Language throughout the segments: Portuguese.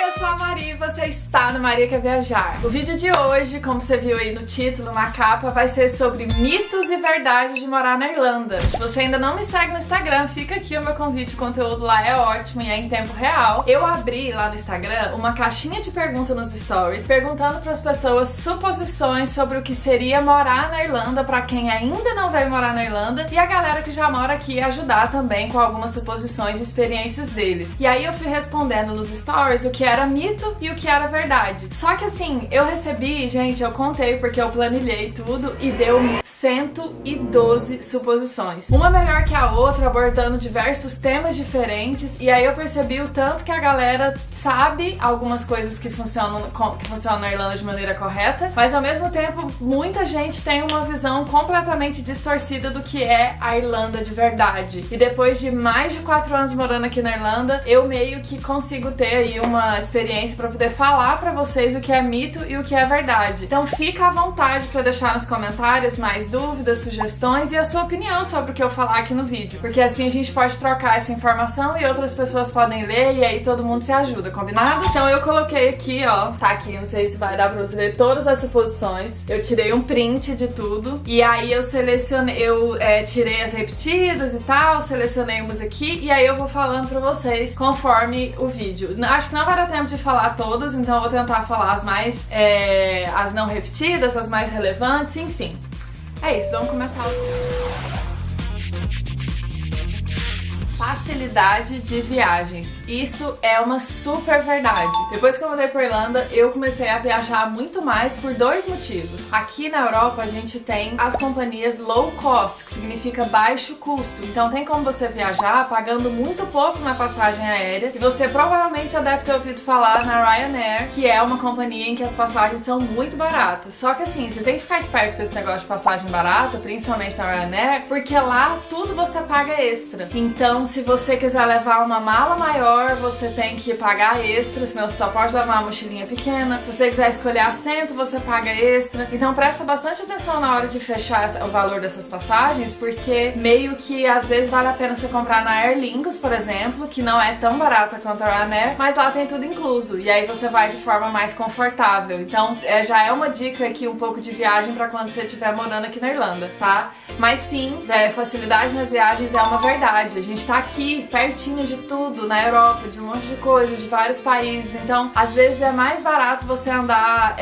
eu sou a Maria e você está no Maria Quer Viajar. O vídeo de hoje, como você viu aí no título, na capa, vai ser sobre mitos e verdades de morar na Irlanda. Se você ainda não me segue no Instagram, fica aqui o meu convite, o conteúdo lá é ótimo e é em tempo real. Eu abri lá no Instagram uma caixinha de perguntas nos stories, perguntando para as pessoas suposições sobre o que seria morar na Irlanda para quem ainda não veio morar na Irlanda e a galera que já mora aqui ajudar também com algumas suposições e experiências deles. E aí eu fui respondendo nos stories o que era mito e o que era verdade. Só que assim, eu recebi, gente, eu contei porque eu planilhei tudo e deu 112 suposições. Uma melhor que a outra, abordando diversos temas diferentes, e aí eu percebi o tanto que a galera sabe algumas coisas que funcionam na Irlanda de maneira correta, mas ao mesmo tempo muita gente tem uma visão completamente distorcida do que é a Irlanda de verdade. E depois de mais de 4 anos morando aqui na Irlanda, eu meio que consigo ter aí uma experiência para poder falar para vocês o que é mito e o que é verdade. Então fica à vontade para deixar nos comentários mais dúvidas, sugestões e a sua opinião sobre o que eu falar aqui no vídeo, porque assim a gente pode trocar essa informação e outras pessoas podem ler e aí todo mundo se ajuda, combinado? Então eu coloquei aqui, ó, tá aqui, não sei se vai dar pra você ver todas as suposições. Eu tirei um print de tudo e aí eu selecionei, tirei as repetidas e tal, selecionei umas aqui e aí eu vou falando pra vocês conforme o vídeo. Acho que não vai dar tempo de falar todas, então eu vou tentar falar as mais, as não repetidas, as mais relevantes, enfim. É isso, vamos começar o vídeo. Facilidade de viagens. Isso é uma super verdade. Depois que eu mudei pra Irlanda, eu comecei a viajar muito mais por 2 motivos. Aqui na Europa a gente tem as companhias low cost, que significa baixo custo. Então tem como você viajar pagando muito pouco na passagem aérea. E você provavelmente já deve ter ouvido falar na Ryanair, que é uma companhia em que as passagens são muito baratas. Só que assim, você tem que ficar esperto com esse negócio de passagem barata, principalmente na Ryanair, porque lá tudo você paga extra. Então se você quiser levar uma mala maior, você tem que pagar extra, senão você só pode levar uma mochilinha pequena. Se você quiser escolher assento, você paga extra. Então presta bastante atenção na hora de fechar o valor dessas passagens, porque meio que às vezes vale a pena você comprar na Aer Lingus, por exemplo, que não é tão barata quanto a Ryanair, mas lá tem tudo incluso, e aí você vai de forma mais confortável. Então já é uma dica aqui um pouco de viagem para quando você estiver morando aqui na Irlanda, tá? Mas sim, facilidade nas viagens é uma verdade. A gente tá aqui pertinho de tudo, na Europa, de um monte de coisa, de vários países, então às vezes é mais barato você andar,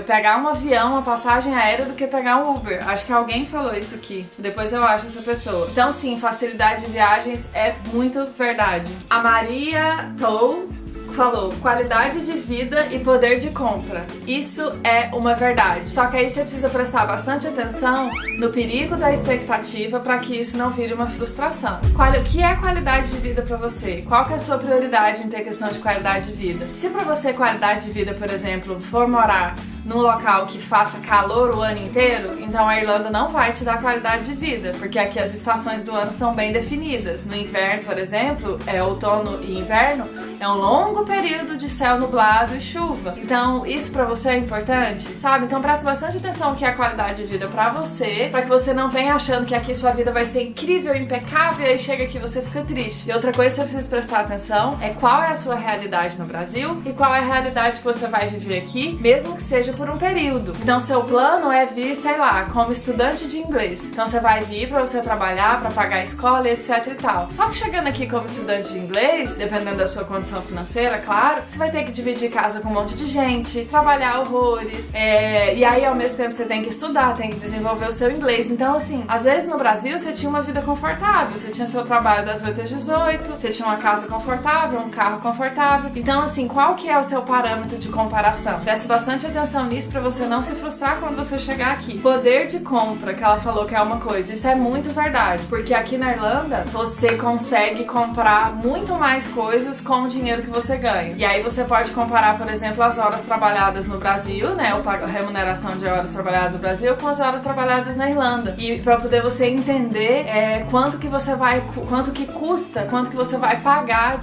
pegar um avião, uma passagem aérea do que pegar um Uber. Acho que alguém falou isso aqui, depois eu acho essa pessoa. Então sim, facilidade de viagens é muito verdade. A Maria Tou falou qualidade de vida e poder de compra. Isso é uma verdade. Só que aí você precisa prestar bastante atenção no perigo da expectativa para que isso não vire uma frustração. O que é qualidade de vida para você? Qual que é a sua prioridade em ter questão de qualidade de vida? Se para você qualidade de vida, por exemplo, for morar num local que faça calor o ano inteiro, então a Irlanda não vai te dar qualidade de vida, porque aqui as estações do ano são bem definidas. No inverno, por exemplo, outono e inverno, é um longo período de céu nublado e chuva. Então isso pra você é importante, sabe? Então presta bastante atenção no que é a qualidade de vida pra você, pra que você não venha achando que aqui sua vida vai ser incrível, impecável, e aí chega aqui e você fica triste. E outra coisa que você precisa prestar atenção é qual é a sua realidade no Brasil e qual é a realidade que você vai viver aqui, mesmo que seja por um período. Então seu plano é vir, sei lá, como estudante de inglês. Então você vai vir pra você trabalhar, pra pagar a escola, etc e tal. Só que chegando aqui como estudante de inglês, dependendo da sua condição financeira, claro, você vai ter que dividir casa com um monte de gente, trabalhar horrores, e aí ao mesmo tempo você tem que estudar, tem que desenvolver o seu inglês. Então assim, às vezes no Brasil você tinha uma vida confortável, você tinha seu trabalho das 8 às 18, você tinha uma casa confortável, um carro confortável. Então assim, qual que é o seu parâmetro de comparação? Preste bastante atenção nisso pra você não se frustrar quando você chegar aqui. Poder de compra, que ela falou que é uma coisa, isso é muito verdade, porque aqui na Irlanda você consegue comprar muito mais coisas com o dinheiro que você ganha. E aí você pode comparar, por exemplo, as horas trabalhadas no Brasil, né, a remuneração de horas trabalhadas no Brasil com as horas trabalhadas na Irlanda. E pra poder você entender quanto que custa, quanto que você vai pagar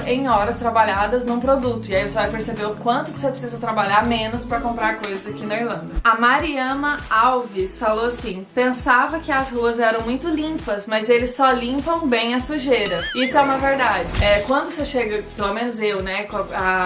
em horas trabalhadas num produto. E aí você vai perceber o quanto que você precisa trabalhar menos pra comprar comprar coisas aqui na Irlanda. A Mariama Alves falou assim: pensava que as ruas eram muito limpas, mas eles só limpam bem a sujeira. Isso é uma verdade. Quando você chega, pelo menos eu, né,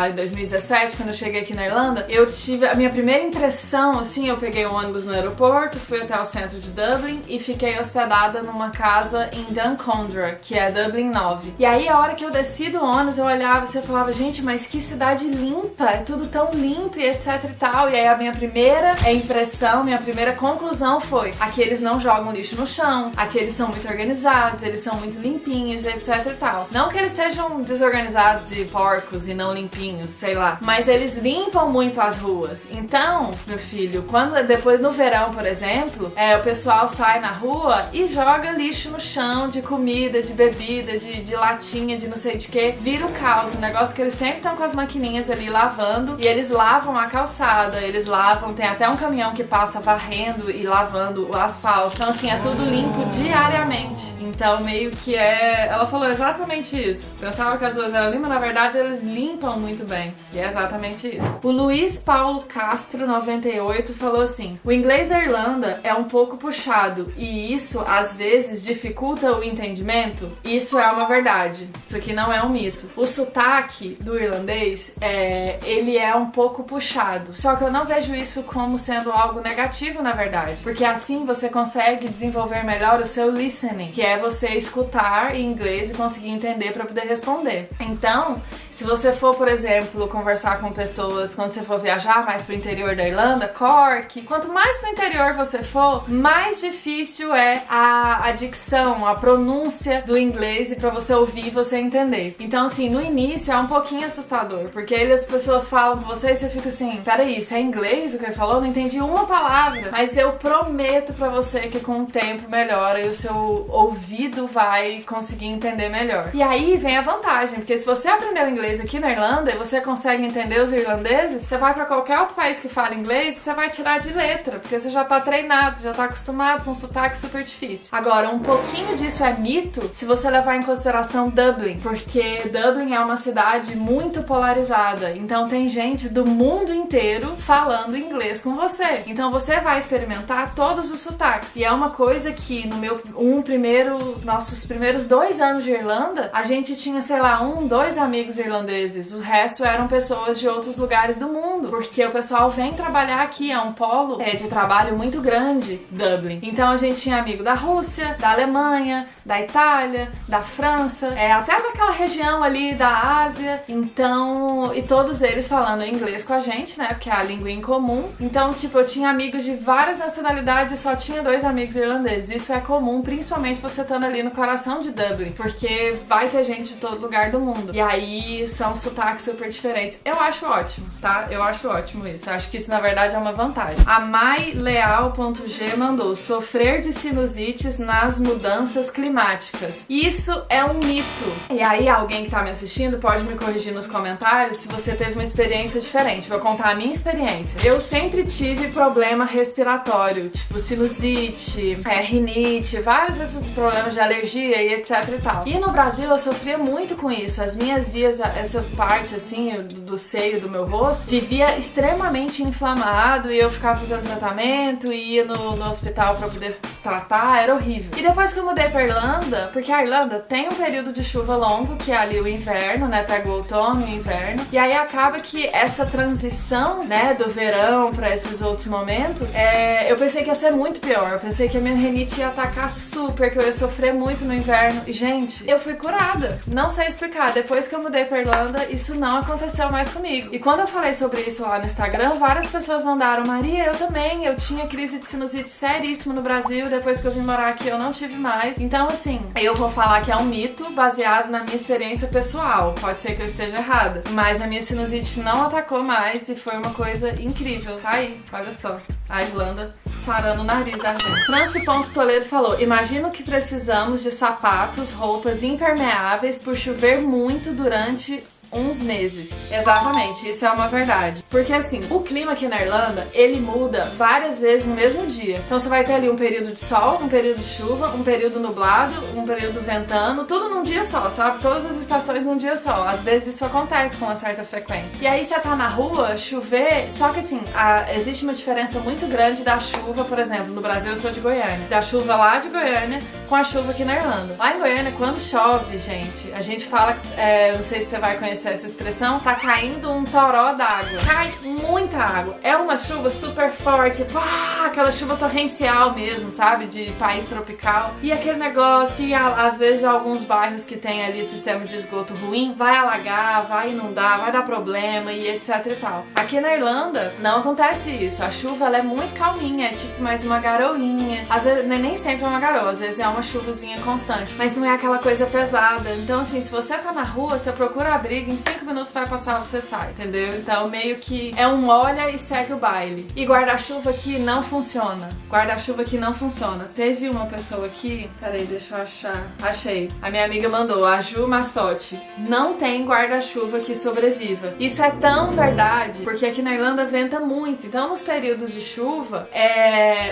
em 2017, quando eu cheguei aqui na Irlanda, eu tive a minha primeira impressão, assim, eu peguei um ônibus no aeroporto, fui até o centro de Dublin e fiquei hospedada numa casa em Duncondra, que é Dublin 9. E aí, a hora que eu desci do ônibus, eu olhava e falava, gente, mas que cidade limpa, é tudo tão limpo e etc e tal. E aí a minha primeira impressão, minha primeira conclusão foi: aqui eles não jogam lixo no chão, aqui eles são muito organizados, eles são muito limpinhos, etc e tal. Não que eles sejam desorganizados e porcos e não limpinhos, sei lá, mas eles limpam muito as ruas. Então, meu filho, quando depois no verão, por exemplo, o pessoal sai na rua e joga lixo no chão de comida, de bebida, de latinha, de não sei de que, vira o caos. O negócio que eles sempre estão com as maquininhas ali lavando, e eles lavam a calçada, eles lavam, tem até um caminhão que passa varrendo e lavando o asfalto. Então assim, é tudo limpo diariamente. Então meio que ela falou exatamente isso. Pensava que as ruas eram limpas, na verdade eles limpam muito bem. E é exatamente isso. O Luiz Paulo Castro 98 falou assim: o inglês da Irlanda é um pouco puxado e isso às vezes dificulta o entendimento. Isso é uma verdade. Isso aqui não é um mito. O sotaque do irlandês ele é um pouco puxado. Só que eu não vejo isso como sendo algo negativo, na verdade. Porque assim você consegue desenvolver melhor o seu listening, que é você escutar em inglês e conseguir entender para poder responder. Então, se você for, por exemplo, conversar com pessoas quando você for viajar mais pro interior da Irlanda, Cork, quanto mais pro interior você for, mais difícil é a dicção, a pronúncia do inglês e para você ouvir e você entender. Então, assim, no início é um pouquinho assustador, porque aí as pessoas falam com você e você fica assim, peraí, isso é inglês o que ele falou? Não entendi uma palavra. Mas eu prometo pra você que com o tempo melhora e o seu ouvido vai conseguir entender melhor. E aí vem a vantagem, porque se você aprendeu inglês aqui na Irlanda e você consegue entender os irlandeses, você vai pra qualquer outro país que fala inglês e você vai tirar de letra, porque você já tá treinado, já tá acostumado com um sotaque super difícil. Agora, um pouquinho disso é mito se você levar em consideração Dublin, porque Dublin é uma cidade muito polarizada, então tem gente do mundo inteiro falando inglês com você. Então você vai experimentar todos os sotaques. E é uma coisa que no nossos primeiros 2 anos de Irlanda, a gente tinha, sei lá, 2 amigos irlandeses. O resto eram pessoas de outros lugares do mundo, porque o pessoal vem trabalhar aqui, é um polo de trabalho muito grande, Dublin. Então a gente tinha amigo da Rússia, da Alemanha, da Itália, da França, até daquela região ali da Ásia. Então, e todos eles falando inglês com a gente, né, porque é a língua em comum. Então, tipo, eu tinha amigos de várias nacionalidades e só tinha 2 amigos irlandeses. Isso é comum, principalmente você estando ali no coração de Dublin, porque vai ter gente de todo lugar do mundo. E aí são sotaques super diferentes. Eu acho ótimo, tá? Eu acho ótimo isso. Eu acho que isso, na verdade, é uma vantagem. A maileal.g mandou: sofrer de sinusites nas mudanças climáticas. Isso é um mito. E aí, alguém que tá me assistindo pode me corrigir nos comentários se você teve uma experiência diferente. Vou contar a minha experiência. Eu sempre tive problema respiratório, tipo sinusite, rinite, vários desses problemas de alergia e etc e tal. E no Brasil eu sofria muito com isso. As minhas vias, essa parte assim do seio do meu rosto, vivia extremamente inflamado e eu ficava fazendo tratamento e ia no hospital pra poder tratar, era horrível. E depois que eu mudei pra Irlanda, porque a Irlanda tem um período de chuva longo, que é ali o inverno, né, pega o outono e o inverno, e aí acaba que essa transição, né, do verão pra esses outros momentos, eu pensei que ia ser muito pior, eu pensei que a minha rinite ia atacar super, que eu ia sofrer muito no inverno, e gente, eu fui curada, não sei explicar. Depois que eu mudei pra Irlanda, isso não aconteceu mais comigo. E quando eu falei sobre isso lá no Instagram, várias pessoas mandaram: Maria, eu também, eu tinha crise de sinusite seríssima no Brasil, depois que eu vim morar aqui eu não tive mais. Então assim, eu vou falar que é um mito baseado na minha experiência pessoal, pode ser que eu esteja errada, mas a minha sinusite não atacou mais e foi uma coisa incrível, tá aí, olha só, a Irlanda sarando o nariz da gente. Franci.Toledo falou: imagino que precisamos de sapatos, roupas impermeáveis por chover muito durante uns meses. Exatamente, isso é uma verdade. Porque assim, o clima aqui na Irlanda, ele muda várias vezes no mesmo dia. Então você vai ter ali um período de sol, um período de chuva, um período nublado, um período ventando, tudo num dia só, sabe? Todas as estações num dia só. Às vezes isso acontece com uma certa frequência. E aí você tá na rua, chover, só que assim, existe uma diferença muito grande da chuva, por exemplo, no Brasil eu sou de Goiânia, da chuva lá de Goiânia com a chuva aqui na Irlanda. Lá em Goiânia, quando chove, gente, a gente fala, não sei se você vai conhecer essa expressão, tá caindo um toró d'água. Cai muita água. É uma chuva super forte, pá, aquela chuva torrencial mesmo, sabe? De país tropical. E aquele negócio, e às vezes alguns bairros que tem ali sistema de esgoto ruim, vai alagar, vai inundar, vai dar problema e etc e tal. Aqui na Irlanda, não acontece isso. A chuva, ela é muito calminha, é tipo mais uma garoinha. Às vezes, nem sempre é uma garoa, às vezes é uma chuvazinha constante. Mas não é aquela coisa pesada. Então, assim, se você tá na rua, você procura abrigo, em 5 minutos vai passar, você sai, entendeu? Então, meio que é um olha e segue o baile. E guarda-chuva aqui não funciona. Guarda-chuva aqui não funciona. Teve uma pessoa aqui, peraí, deixa eu achar. Achei. A minha amiga mandou, a Ju Massotti. Não tem guarda-chuva que sobreviva. Isso é tão verdade, porque aqui na Irlanda venta muito. Então, nos períodos de chuva,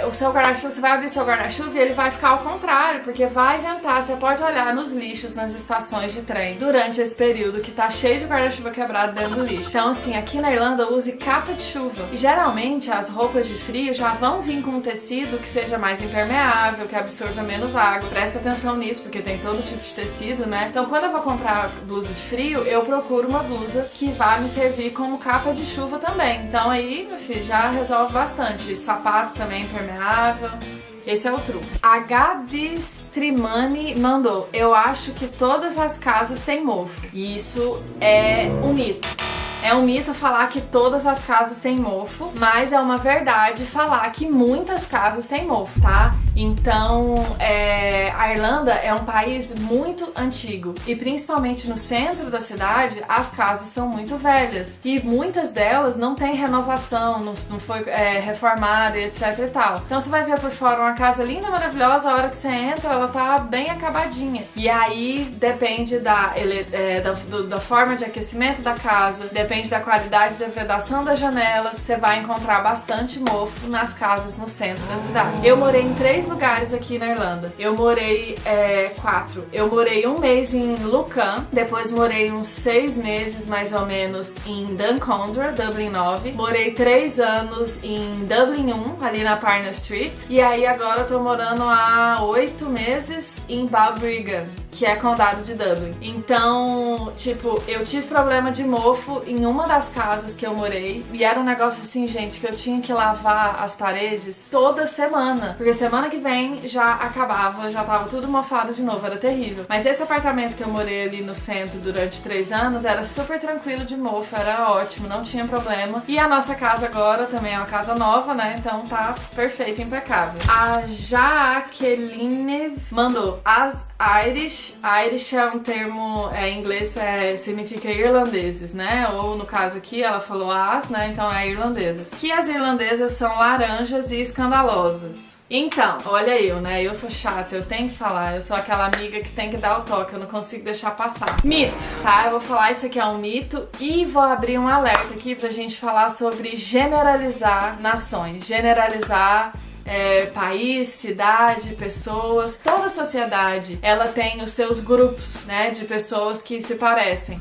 o seu guarda-chuva, você vai abrir seu guarda-chuva e ele vai ficar ao contrário, porque vai ventar. Você pode olhar nos lixos, nas estações de trem, durante esse período que tá cheio de guarda-chuva quebrado dentro do lixo. Então, assim, aqui na Irlanda, use capa de chuva. E geralmente, as roupas de frio já vão vir com um tecido que seja mais impermeável, que absorva menos água. Presta atenção nisso, porque tem todo tipo de tecido, né? Então, quando eu vou comprar blusa de frio, eu procuro uma blusa que vá me servir como capa de chuva também. Então, aí, meu filho, já resolve bastante. Sapato também impermeável. Esse é o truque. A Gabi Strimani mandou: eu acho que todas as casas têm mofo. E isso é um mito. É um mito falar que todas as casas têm mofo, mas é uma verdade falar que muitas casas têm mofo, tá? Então, a Irlanda é um país muito antigo e principalmente no centro da cidade, as casas são muito velhas e muitas delas não têm renovação, não foi reformada e etc e tal. Então você vai ver por fora uma casa linda, maravilhosa, a hora que você entra ela tá bem acabadinha. E aí depende da forma de aquecimento da casa, depende da qualidade da vedação das janelas, você vai encontrar bastante mofo nas casas no centro da cidade. Eu morei em 3 lugares aqui na Irlanda. Eu morei 4. Eu morei um mês em Lucan, depois morei uns 6 meses mais ou menos em Duncondra, Dublin 9. Morei 3 anos em Dublin 1, ali na Parnell Street. E aí agora eu tô morando há 8 meses em Balbriggan, que é condado de Dublin. Então, tipo, eu tive problema de mofo em uma das casas que eu morei e era um negócio assim, gente, que eu tinha que lavar as paredes toda semana, porque semana que vem já acabava, já tava tudo mofado de novo, era terrível. Mas esse apartamento que eu morei ali no centro durante 3 anos era super tranquilo de mofo, era ótimo, não tinha problema. E a nossa casa agora também é uma casa nova, né? Então tá perfeito, impecável. A Jaqueline mandou: as Irish é um termo em inglês, significa irlandeses, né? Ou no caso aqui ela falou as, né? Então é irlandesas. Que as irlandesas são laranjas e escandalosas. Então, olha eu, né? Eu sou chata, eu tenho que falar. Eu sou aquela amiga que tem que dar o toque, eu não consigo deixar passar. Mito, tá? Eu vou falar, isso aqui é um mito e vou abrir um alerta aqui pra gente falar sobre generalizar nações. Generalizar país, cidade, pessoas. Toda sociedade, ela tem os seus grupos, né, de pessoas que se parecem.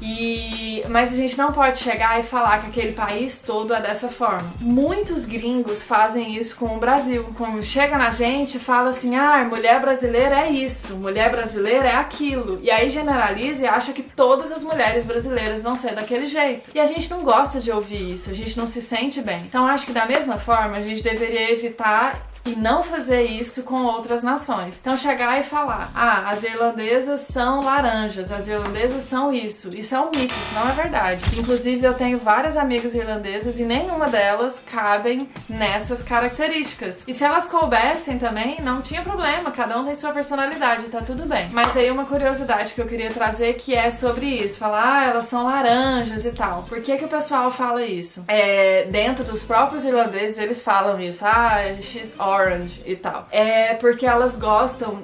Mas a gente não pode chegar e falar que aquele país todo é dessa forma. Muitos gringos fazem isso com o Brasil. Quando chega na gente, fala assim: ah, mulher brasileira é isso, mulher brasileira é aquilo. E aí generaliza e acha que todas as mulheres brasileiras vão ser daquele jeito. E a gente não gosta de ouvir isso, a gente não se sente bem. Então acho que da mesma forma a gente deveria evitar e não fazer isso com outras nações. Então chegar e falar: ah, as irlandesas são laranjas, as irlandesas são isso é um mito, isso não é verdade. Inclusive eu tenho várias amigas irlandesas e nenhuma delas cabem nessas características. E se elas coubessem também, não tinha problema, cada um tem sua personalidade, tá tudo bem. Mas aí uma curiosidade que eu queria trazer que é sobre isso, falar: ah, elas são laranjas e tal. Por que o pessoal fala isso? Dentro dos próprios irlandeses eles falam isso: ah, she's orange, orange e tal. É porque elas gostam,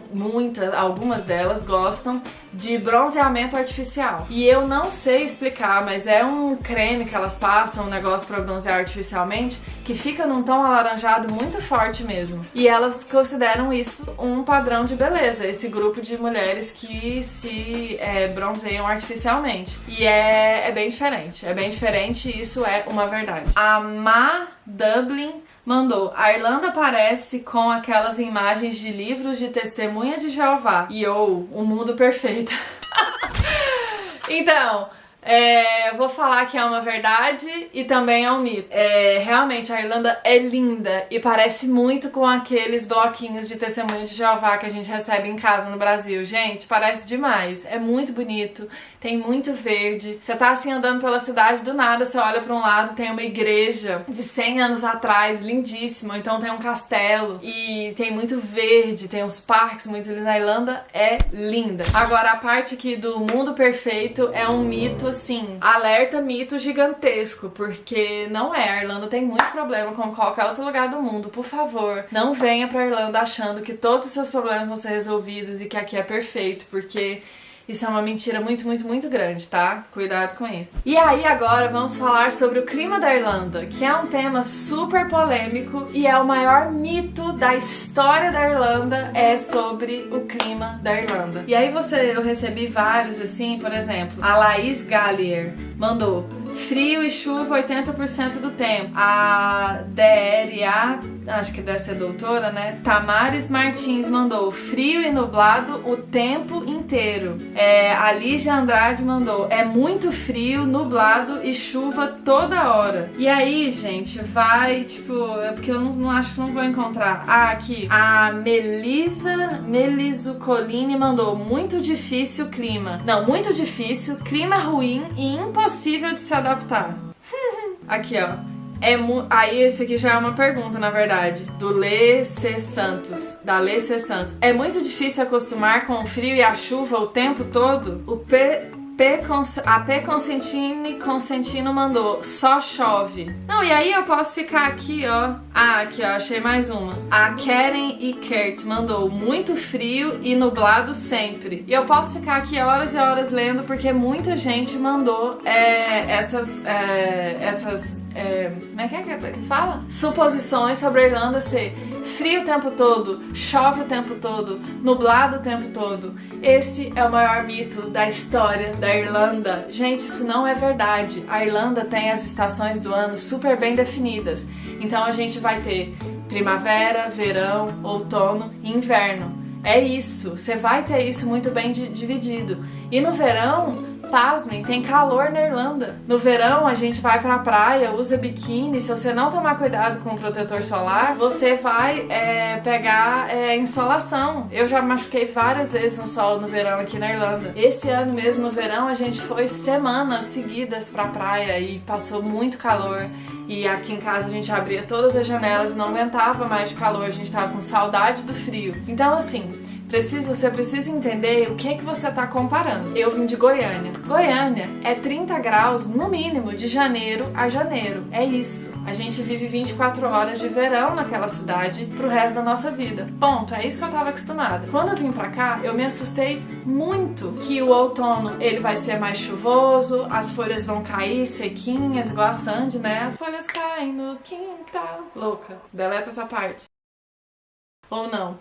algumas delas gostam de bronzeamento artificial. E eu não sei explicar, mas é um creme que elas passam, um negócio pra bronzear artificialmente, que fica num tom alaranjado muito forte mesmo. E elas consideram isso um padrão de beleza, esse grupo de mulheres que se bronzeiam artificialmente. E é bem diferente, e isso é uma verdade. A Ma Dublin mandou: a Irlanda parece com aquelas imagens de livros de testemunha de Jeová. E o mundo perfeito. Então, vou falar que é uma verdade e também é um mito. Realmente a Irlanda é linda e parece muito com aqueles bloquinhos de testemunho de Jeová que a gente recebe em casa no Brasil. Gente, parece demais. É muito bonito, tem muito verde. Você tá assim andando pela cidade, do nada você olha pra um lado, tem uma igreja de 100 anos atrás, lindíssima. Então tem um castelo e tem muito verde, tem uns parques muito lindos. A Irlanda é linda. Agora a parte aqui do mundo perfeito é um mito, assim, alerta mito gigantesco, porque não é. A Irlanda tem muito problema com qualquer outro lugar do mundo. Por favor, não venha pra Irlanda achando que todos os seus problemas vão ser resolvidos e que aqui é perfeito, porque isso é uma mentira muito, muito, muito grande, tá? Cuidado com isso. E aí agora vamos falar sobre o clima da Irlanda, que é um tema super polêmico e é o maior mito da história da Irlanda, é sobre o clima da Irlanda. E aí eu recebi vários assim, por exemplo, a Laís Gallier mandou: frio e chuva 80% do tempo. A DRA, acho que deve ser doutora, né? Tamares Martins mandou: frio e nublado o tempo inteiro. A Lígia Andrade mandou: é muito frio, nublado e chuva toda hora. E aí, gente, vai, tipo, porque eu não acho que não vou encontrar. Aqui, a Melizucoline mandou: muito difícil o clima. Não, muito difícil, clima ruim e impossível de se adaptar. Aqui, ó. Aí esse aqui já é uma pergunta, na verdade, do Lê C. Santos, da Lê C. Santos. É muito difícil acostumar com o frio e a chuva o tempo todo? A P. Consentino mandou: só chove. Não, e aí eu posso ficar aqui, ó. Aqui, ó, achei mais uma. A Karen e Kurt mandou: muito frio e nublado sempre. E eu posso ficar aqui horas e horas lendo, porque muita gente mandou essas como é que fala? Suposições sobre a Irlanda ser frio o tempo todo, chove o tempo todo, nublado o tempo todo. Esse é o maior mito da história da Irlanda. Gente, isso não é verdade. A Irlanda tem as estações do ano super bem definidas. Então a gente vai ter primavera, verão, outono e inverno. É isso. Você vai ter isso muito bem dividido. E no verão, pasmem, tem calor na Irlanda. No verão a gente vai pra praia, usa biquíni. Se você não tomar cuidado com o protetor solar, você vai pegar insolação. Eu já machuquei várias vezes no sol no verão aqui na Irlanda. Esse ano mesmo, no verão, a gente foi semanas seguidas pra praia e passou muito calor. E aqui em casa a gente abria todas as janelas, não aguentava mais de calor, a gente tava com saudade do frio. Então assim, você precisa entender o que é que você está comparando. Eu vim de Goiânia. Goiânia é 30 graus no mínimo de janeiro a janeiro. É isso. A gente vive 24 horas de verão naquela cidade pro resto da nossa vida. Ponto. É isso que eu tava acostumada. Quando eu vim pra cá, eu me assustei muito que o outono ele vai ser mais chuvoso, as folhas vão cair sequinhas, igual a Sandy, né? As folhas caem no quintal. Louca. Deleta essa parte. Ou não.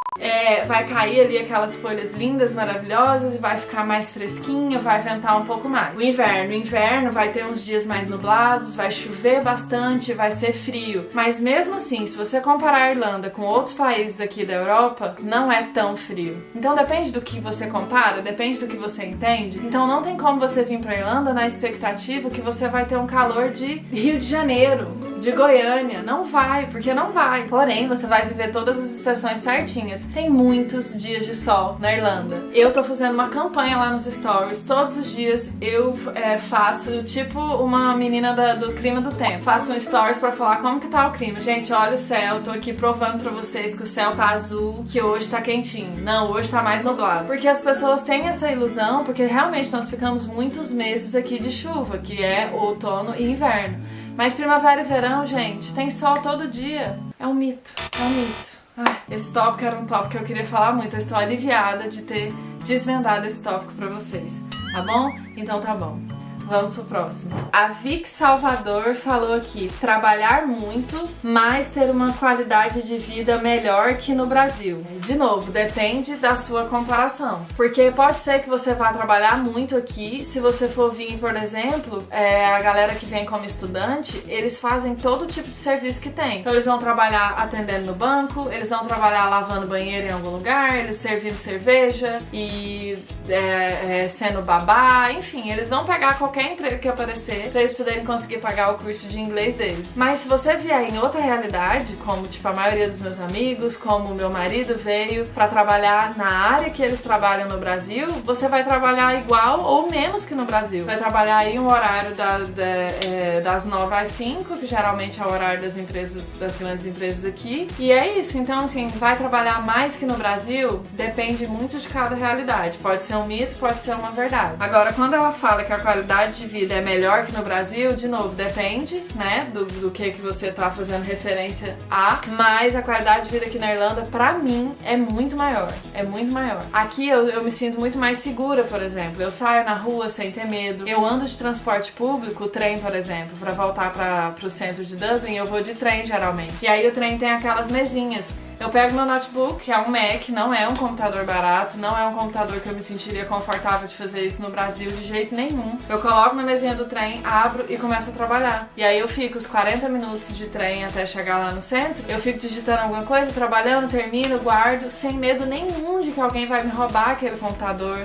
Vai cair ali aquelas folhas lindas, maravilhosas, e vai ficar mais fresquinho, vai ventar um pouco mais. O inverno vai ter uns dias mais nublados, vai chover bastante, vai ser frio. Mas mesmo assim, se você comparar a Irlanda com outros países aqui da Europa, não é tão frio. Então depende do que você compara, depende do que você entende. Então não tem como você vir pra Irlanda na expectativa que você vai ter um calor de Rio de Janeiro, de Goiânia. Não vai, porque não vai. Porém, você vai viver todas as estações certinhas. Tem muitos dias de sol na Irlanda. Eu tô fazendo uma campanha lá nos stories. Todos os dias eu faço tipo uma menina do clima do tempo. Faço um stories pra falar como que tá o clima. Gente, olha o céu. Tô aqui provando pra vocês que o céu tá azul, que hoje tá quentinho. Não, hoje tá mais nublado. Porque as pessoas têm essa ilusão, porque realmente nós ficamos muitos meses aqui de chuva, que é outono e inverno. Mas primavera e verão, gente, tem sol todo dia. É um mito. É um mito. Esse tópico era um tópico que eu queria falar muito. Eu estou aliviada de ter desvendado esse tópico pra vocês, tá bom? Então tá bom. Vamos pro próximo. A Vic Salvador falou aqui: trabalhar muito, mas ter uma qualidade de vida melhor que no Brasil. De novo, depende da sua comparação. Porque pode ser que você vá trabalhar muito aqui. Se você for vir, por exemplo, a galera que vem como estudante, eles fazem todo tipo de serviço que tem. Então eles vão trabalhar atendendo no banco, eles vão trabalhar lavando banheiro em algum lugar, eles servindo cerveja e sendo babá, enfim, eles vão pegar qualquer emprego que aparecer pra eles poderem conseguir pagar o curso de inglês deles. Mas se você vier em outra realidade, como tipo a maioria dos meus amigos, como o meu marido veio pra trabalhar na área que eles trabalham no Brasil, você vai trabalhar igual ou menos que no Brasil. Vai trabalhar aí um horário das 9 às 5, que geralmente é o horário das empresas, das grandes empresas aqui. E é isso. Então, assim, vai trabalhar mais que no Brasil? Depende muito de cada realidade. Pode ser um mito, pode ser uma verdade. Agora, quando ela fala que a qualidade de vida é melhor que no Brasil, de novo, depende, né, do que você tá fazendo referência a, mas a qualidade de vida aqui na Irlanda, pra mim, é muito maior. É muito maior. Aqui eu me sinto muito mais segura, por exemplo. Eu saio na rua sem ter medo. Eu ando de transporte público, o trem, por exemplo, pra voltar pro centro de Dublin, eu vou de trem, geralmente. E aí o trem tem aquelas mesinhas. Eu pego meu notebook, que é um Mac, não é um computador barato, não é um computador que eu me sentiria confortável de fazer isso no Brasil de jeito nenhum. Eu coloco na mesinha do trem, abro e começo a trabalhar. E aí eu fico os 40 minutos de trem até chegar lá no centro, eu fico digitando alguma coisa, trabalhando, termino, guardo, sem medo nenhum de que alguém vai me roubar aquele computador,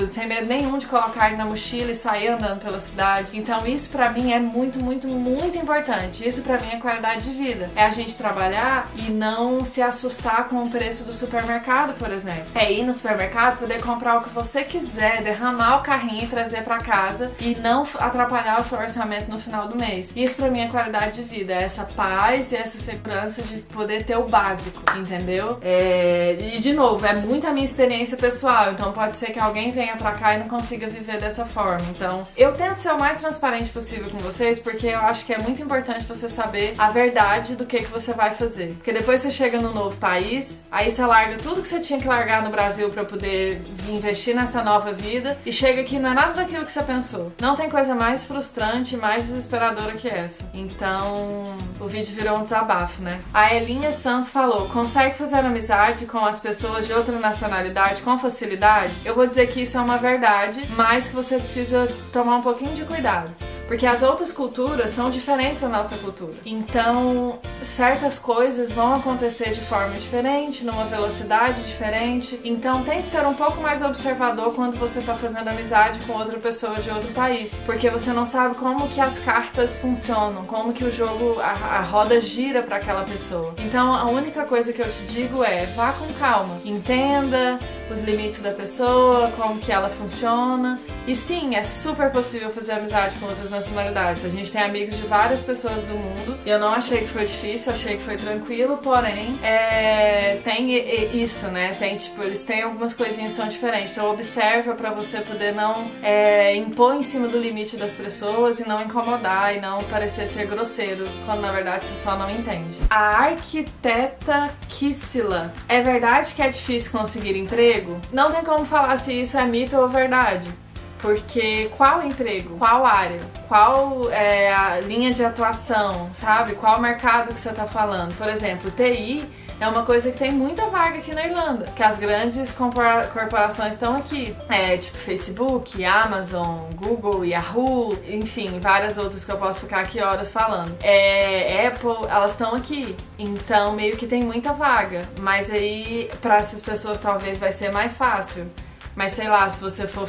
sem medo nenhum de colocar ele na mochila e sair andando pela cidade. Então isso pra mim é muito, muito, muito importante. Isso pra mim é qualidade de vida. É a gente trabalhar e não se assustar com o preço do supermercado, por exemplo. É ir no supermercado, poder comprar o que você quiser, derramar o carrinho e trazer pra casa e não atrapalhar o seu orçamento no final do mês. Isso pra mim é qualidade de vida, é essa paz e essa segurança de poder ter o básico, entendeu? E de novo, é muito a minha experiência pessoal, então pode ser que alguém venha pra cá e não consiga viver dessa forma. Então, eu tento ser o mais transparente possível com vocês, porque eu acho que é muito importante você saber a verdade do que você vai fazer. Porque depois você chega no novo país, aí você larga tudo que você tinha que largar no Brasil pra poder investir nessa nova vida e chega aqui não é nada daquilo que você pensou. Não tem coisa mais frustrante e mais desesperadora que essa. Então, o vídeo virou um desabafo, né? A Elinha Santos falou: consegue fazer amizade com as pessoas de outra nacionalidade com facilidade? Eu vou dizer que isso é uma verdade, mas que você precisa tomar um pouquinho de cuidado. Porque as outras culturas são diferentes da nossa cultura. Então, certas coisas vão acontecer de forma diferente, numa velocidade diferente. Então, tente ser um pouco mais observador quando você está fazendo amizade com outra pessoa de outro país. Porque você não sabe como que as cartas funcionam, como que o jogo, a roda gira para aquela pessoa. Então, a única coisa que eu te digo é: vá com calma. Entenda os limites da pessoa, como que ela funciona. E sim, é super possível fazer amizade com outras nacionalidades. A gente tem amigos de várias pessoas do mundo e eu não achei que foi difícil, achei que foi tranquilo, porém tem isso, né? Tem tipo, eles têm algumas coisinhas que são diferentes. Então observa pra você poder não impor em cima do limite das pessoas e não incomodar e não parecer ser grosseiro, quando na verdade você só não entende. A arquiteta Kissila: é verdade que é difícil conseguir emprego? Não tem como falar se isso é mito ou verdade. Porque qual emprego? Qual área? Qual é a linha de atuação, sabe? Qual mercado que você tá falando? Por exemplo, TI é uma coisa que tem muita vaga aqui na Irlanda, que as grandes corporações estão aqui. Tipo Facebook, Amazon, Google, Yahoo, enfim, várias outras que eu posso ficar aqui horas falando. Apple, elas estão aqui. Então, meio que tem muita vaga. Mas aí, para essas pessoas, talvez vai ser mais fácil. Mas sei lá, se você for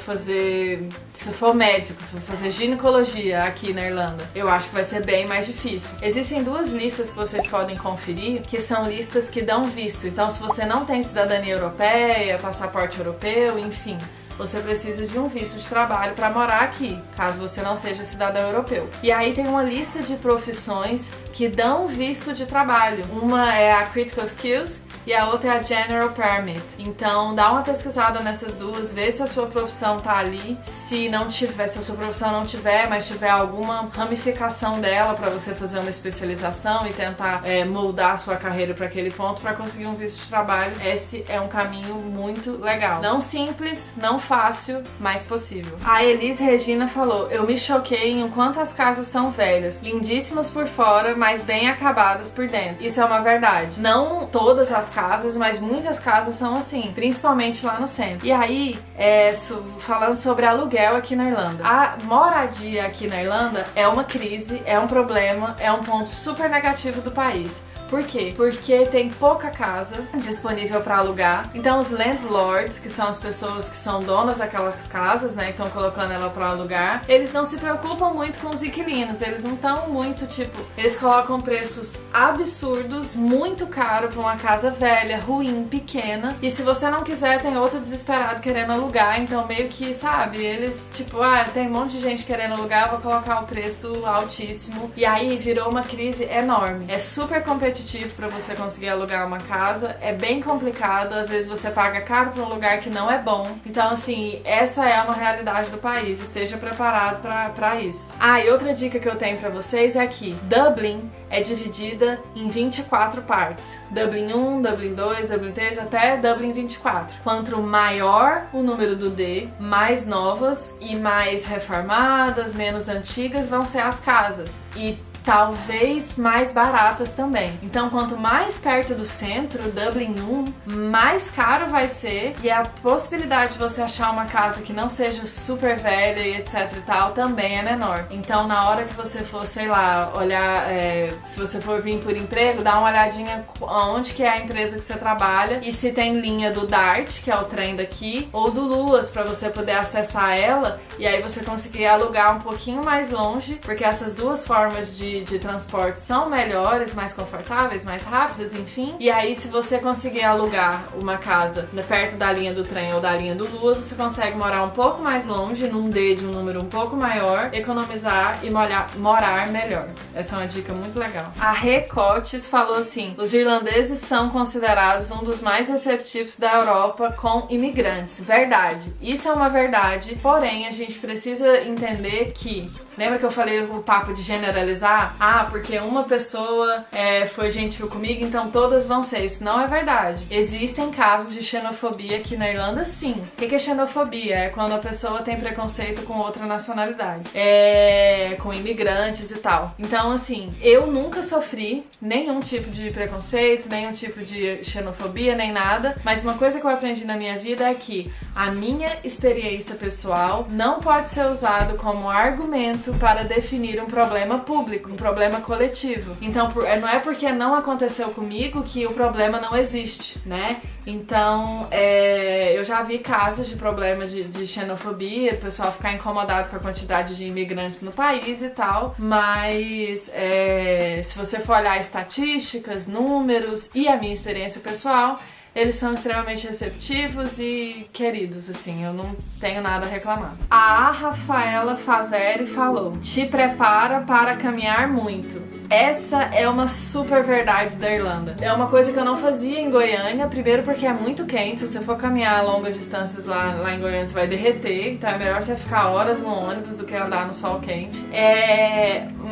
médico, se for fazer ginecologia aqui na Irlanda, eu acho que vai ser bem mais difícil. Existem duas listas que vocês podem conferir, que são listas que dão visto. Então, se você não tem cidadania europeia, passaporte europeu, enfim, você precisa de um visto de trabalho para morar aqui, caso você não seja cidadão europeu. E aí tem uma lista de profissões que dão visto de trabalho. Uma é a Critical Skills, e a outra é a General Permit. Então dá uma pesquisada nessas duas, vê se a sua profissão tá ali. Se não tiver, se a sua profissão não tiver, mas tiver alguma ramificação dela para você fazer uma especialização e tentar moldar a sua carreira para aquele ponto para conseguir um visto de trabalho, esse é um caminho muito legal. Não simples, não fácil, mas possível. A Elis Regina falou: eu me choquei em quanto as casas são velhas, lindíssimas por fora, mas bem acabadas por dentro. Isso é uma verdade. Não todas as casas, mas muitas casas são assim, principalmente lá no centro. E aí, falando sobre aluguel aqui na Irlanda. A moradia aqui na Irlanda é uma crise, é um problema, é um ponto super negativo do país. Por quê? Porque tem pouca casa disponível para alugar. Então os landlords, que são as pessoas que são donas daquelas casas, né, que estão colocando ela para alugar, eles não se preocupam muito com os inquilinos. Eles não estão muito, eles colocam preços absurdos, muito caro para uma casa velha, ruim, pequena. E se você não quiser, tem outro desesperado querendo alugar. Então meio que, sabe, eles tem um monte de gente querendo alugar, eu vou colocar o preço altíssimo. E aí virou uma crise enorme. É super competitivo para você conseguir alugar uma casa, é bem complicado, às vezes você paga caro para um lugar que não é bom. Então assim, essa é uma realidade do país, esteja preparado para isso. E outra dica que eu tenho para vocês é que Dublin é dividida em 24 partes. Dublin 1, Dublin 2, Dublin 3, até Dublin 24. Quanto maior o número do D, mais novas e mais reformadas, menos antigas vão ser as casas. E talvez mais baratas também. Então, quanto mais perto do centro, Dublin 1, mais caro vai ser, e a possibilidade de você achar uma casa que não seja super velha e etc e tal também é menor. Então, na hora que você for, sei lá, olhar, se você for vir por emprego, dá uma olhadinha onde que é a empresa que você trabalha e se tem linha do DART, que é o trem daqui, ou do Luas, para você poder acessar ela e aí você conseguir alugar um pouquinho mais longe, porque essas duas formas de transporte são melhores, mais confortáveis, mais rápidas, enfim. E aí, se você conseguir alugar uma casa perto da linha do trem ou da linha do Luas, você consegue morar um pouco mais longe, num D de um número um pouco maior, economizar e morar melhor. Essa é uma dica muito legal. A Recotes falou assim: os irlandeses são considerados um dos mais receptivos da Europa com imigrantes. Verdade. Isso é uma verdade, porém a gente precisa entender que lembra que eu falei o papo de generalizar? Porque uma pessoa foi gentil comigo, então todas vão ser. Isso não é verdade. Existem casos de xenofobia aqui na Irlanda, sim. O que é xenofobia? É quando a pessoa tem preconceito com outra nacionalidade. Com imigrantes e tal. Então, assim, eu nunca sofri nenhum tipo de preconceito, nenhum tipo de xenofobia, nem nada. Mas uma coisa que eu aprendi na minha vida é que a minha experiência pessoal não pode ser usado como argumento para definir um problema público, um problema coletivo. Então, não é porque não aconteceu comigo que o problema não existe, né? Então, eu já vi casos de problema de xenofobia, o pessoal ficar incomodado com a quantidade de imigrantes no país e tal, mas se você for olhar estatísticas, números e a minha experiência pessoal, eles são extremamente receptivos e queridos, assim, eu não tenho nada a reclamar. A Rafaela Faveri falou: te prepara para caminhar muito. Essa é uma super verdade da Irlanda. É uma coisa que eu não fazia em Goiânia, primeiro porque é muito quente, se você for caminhar longas distâncias lá em Goiânia você vai derreter, então é melhor você ficar horas no ônibus do que andar no sol quente.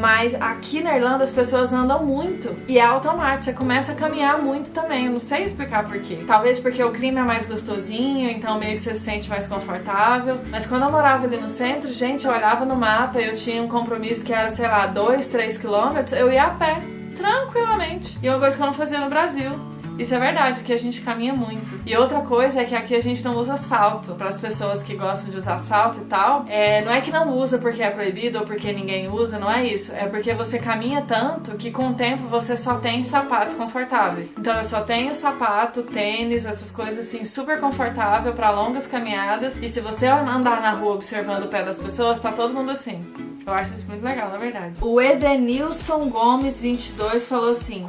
Mas aqui na Irlanda as pessoas andam muito e é automático, você começa a caminhar muito também, eu não sei explicar por quê. Talvez porque o clima é mais gostosinho, então meio que você se sente mais confortável, mas quando eu morava ali no centro, gente, eu olhava no mapa, eu tinha um compromisso que era, sei lá, 2, 3 quilômetros, eu ia a pé, tranquilamente. E uma coisa que eu não fazia no Brasil. Isso é verdade, que a gente caminha muito. E outra coisa é que aqui a gente não usa salto. Para as pessoas que gostam de usar salto e tal, não é que não usa porque é proibido ou porque ninguém usa, não é isso. É porque você caminha tanto que com o tempo você só tem sapatos confortáveis. Então eu só tenho sapato, tênis, essas coisas assim, super confortável para longas caminhadas. E se você andar na rua observando o pé das pessoas, tá todo mundo assim. Eu acho isso muito legal, na verdade. O Edenilson Gomes 22 falou assim: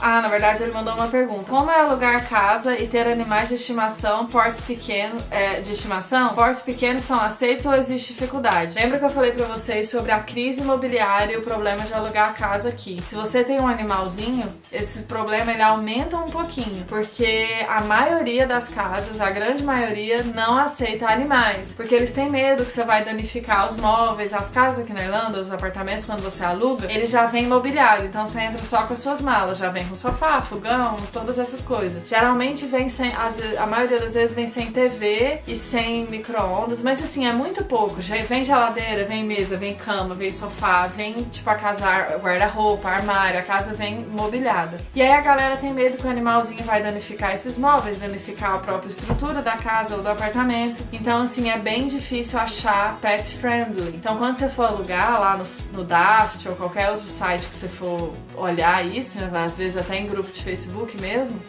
na verdade ele mandou uma pergunta. Como é alugar casa e ter animais de estimação, portes pequenos, Portes pequenos são aceitos ou existe dificuldade? Lembra que eu falei pra vocês sobre a crise imobiliária e o problema de alugar a casa aqui? Se você tem um animalzinho, esse problema ele aumenta um pouquinho, porque a maioria das casas, a grande maioria, não aceita animais, porque eles têm medo que você vai danificar os móveis. As casas aqui na Irlanda, os apartamentos, quando você aluga, eles já vêm mobiliados, então você entra só com as suas malas, já vem com sofá, fogão, todas essas coisas. Geralmente vem sem, a maioria das vezes vem sem TV e sem micro-ondas, mas assim, é muito pouco. Já vem geladeira, vem mesa, vem cama, vem sofá, vem tipo a casa, guarda-roupa, armário, a casa vem mobiliada. E aí a galera tem medo que o animalzinho vai danificar esses móveis, danificar a própria estrutura da casa ou do apartamento. Então assim, é bem difícil achar pet friendly. Então quando você for alugar lá no Daft ou qualquer outro site que você for olhar isso, né, às vezes até em grupo de Facebook mesmo,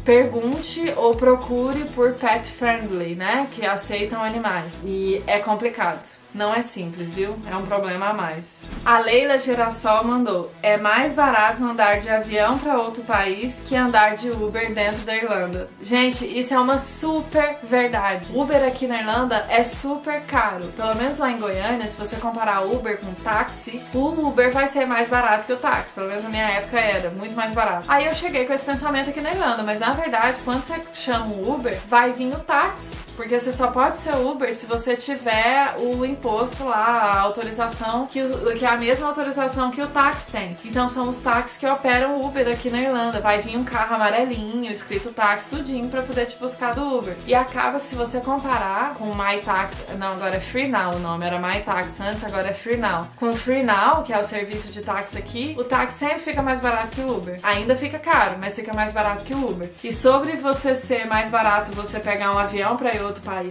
pergunte ou procure por pet friendly, né, que aceitam animais. E é complicado. Não é simples, viu? É um problema a mais. A Leila Girassol mandou: é mais barato andar de avião para outro país que andar de Uber dentro da Irlanda. Gente, isso é uma super verdade. Uber aqui na Irlanda é super caro. Pelo menos lá em Goiânia, se você comparar Uber com táxi, o Uber vai ser mais barato que o táxi. Pelo menos na minha época era muito mais barato. Aí eu cheguei com esse pensamento aqui na Irlanda, mas na verdade, quando você chama um Uber, vai vir o táxi. Porque você só pode ser Uber se você tiver o imposto lá, a autorização, que é a mesma autorização que o táxi tem. Então são os táxis que operam o Uber aqui na Irlanda. Vai vir um carro amarelinho, escrito táxi, tudinho, pra poder te buscar do Uber. E acaba que se você comparar com o MyTaxi, não, agora é FreeNow o nome, era MyTaxi antes, agora é FreeNow. Com o FreeNow, que é o serviço de táxi aqui, o táxi sempre fica mais barato que o Uber. Ainda fica caro, mas fica mais barato que o Uber. E sobre você ser mais barato, você pegar um avião pra ir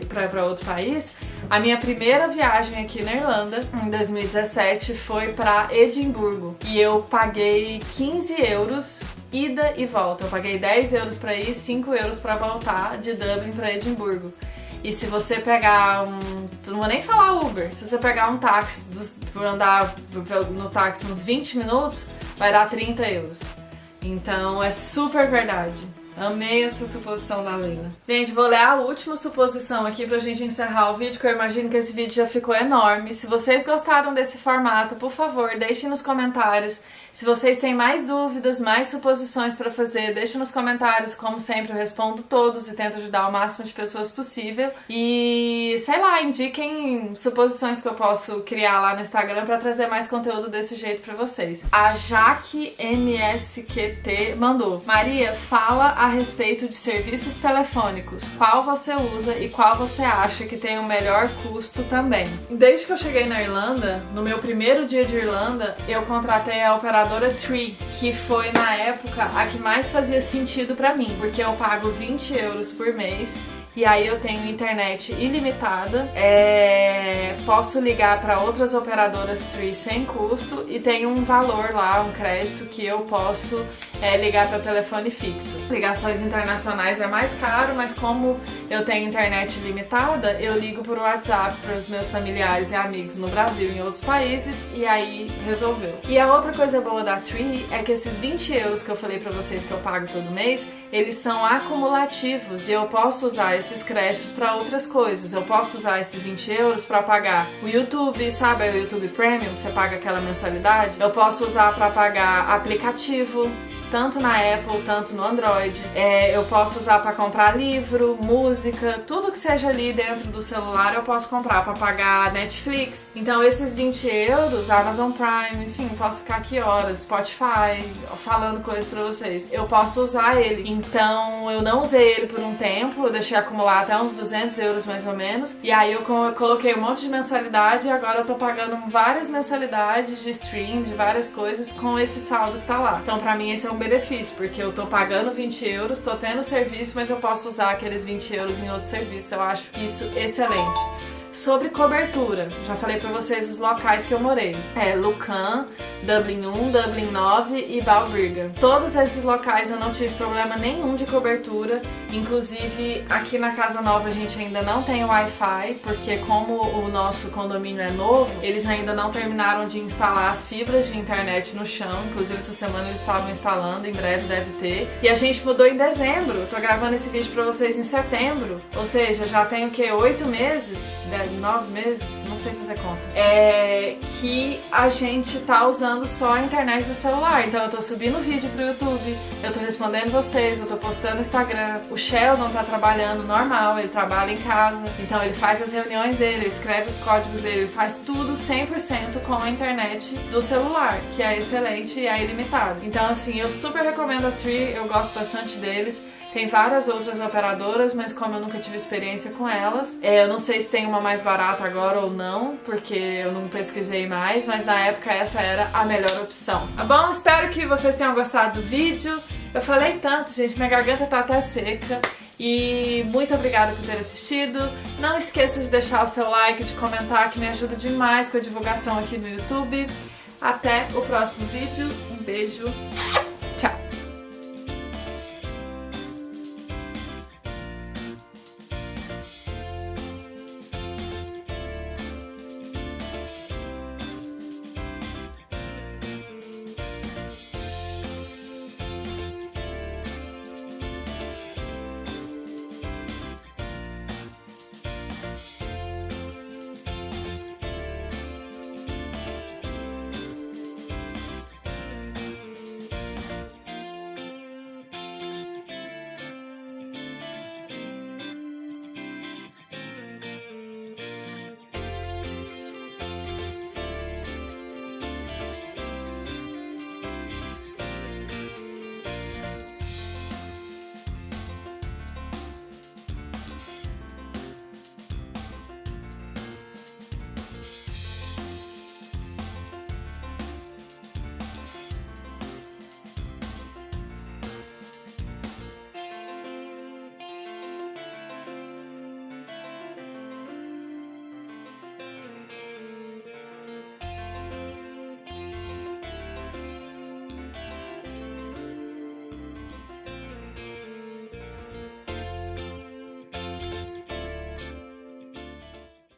para outro país, a minha primeira viagem aqui na Irlanda, em 2017, foi para Edimburgo. E eu paguei 15 euros ida e volta. Eu paguei 10 euros para ir, 5 euros para voltar de Dublin para Edimburgo. E se você pegar não vou nem falar Uber, se você pegar um táxi, andar no táxi uns 20 minutos, vai dar 30 euros. Então é super verdade. Amei essa suposição da Leila. Gente, vou ler a última suposição aqui pra gente encerrar o vídeo, que eu imagino que esse vídeo já ficou enorme. Se vocês gostaram desse formato, por favor, deixem nos comentários. Se vocês têm mais dúvidas, mais suposições pra fazer, deixem nos comentários. Como sempre, eu respondo todos e tento ajudar o máximo de pessoas possível. E, sei lá, indiquem suposições que eu posso criar lá no Instagram pra trazer mais conteúdo desse jeito pra vocês. A Jaque MSQT mandou: Maria, fala a respeito de serviços telefônicos. Qual você usa e qual você acha que tem o melhor custo também? Desde que eu cheguei na Irlanda, no meu primeiro dia de Irlanda, eu contratei a operadora Three, que foi na época a que mais fazia sentido pra mim, porque eu pago 20 euros por mês. E aí eu tenho internet ilimitada, posso ligar para outras operadoras Three sem custo e tem um valor lá, um crédito que eu posso ligar para telefone fixo. Ligações internacionais é mais caro, mas como eu tenho internet ilimitada, eu ligo por WhatsApp para os meus familiares e amigos no Brasil e em outros países, e aí resolveu. E a outra coisa boa da Three é que esses 20 euros que eu falei para vocês que eu pago todo mês, eles são acumulativos e eu posso usar esses créditos para outras coisas. Eu posso usar esses 20 euros para pagar o YouTube, sabe? O YouTube Premium, você paga aquela mensalidade. Eu posso usar para pagar aplicativo, tanto na Apple, tanto no Android. Eu posso usar para comprar livro, música, tudo que seja ali dentro do celular eu posso comprar para pagar Netflix. Então esses 20 euros, Amazon Prime, enfim, posso ficar aqui horas, Spotify, falando coisas para vocês. Eu posso usar ele. Então eu não usei ele por um tempo, eu deixei acumular até uns 200 euros mais ou menos. E aí eu coloquei um monte de mensalidade e agora eu tô pagando várias mensalidades de stream, de várias coisas com esse saldo que tá lá. Então pra mim esse é um benefício, porque eu tô pagando 20 euros, tô tendo serviço, mas eu posso usar aqueles 20 euros em outro serviço. Eu acho isso excelente. Sobre cobertura, já falei pra vocês os locais que eu morei. Lucan, Dublin 1, Dublin 9 e Balbriggan. Todos esses locais eu não tive problema nenhum de cobertura, inclusive aqui na casa nova a gente ainda não tem Wi-Fi, porque como o nosso condomínio é novo, eles ainda não terminaram de instalar as fibras de internet no chão, inclusive essa semana eles estavam instalando, em breve deve ter. E a gente mudou em dezembro, tô gravando esse vídeo pra vocês em setembro, ou seja, já tem o que? 8 meses? 9 meses? Não sei fazer conta. Que a gente tá usando só a internet do celular. Então eu tô subindo vídeo pro YouTube, eu tô respondendo vocês, eu tô postando no Instagram. O Sheldon tá trabalhando normal, ele trabalha em casa, então ele faz as reuniões dele, escreve os códigos dele, ele faz tudo 100% com a internet do celular, que é excelente e é ilimitado. Então assim, eu super recomendo a Tree, eu gosto bastante deles. Tem várias outras operadoras, mas como eu nunca tive experiência com elas, eu não sei se tem uma mais barata agora ou não, porque eu não pesquisei mais, mas na época essa era a melhor opção. Tá bom? Espero que vocês tenham gostado do vídeo. Eu falei tanto, gente, minha garganta tá até seca. E muito obrigada por ter assistido. Não esqueça de deixar o seu like, de comentar, que me ajuda demais com a divulgação aqui no YouTube. Até o próximo vídeo. Um beijo.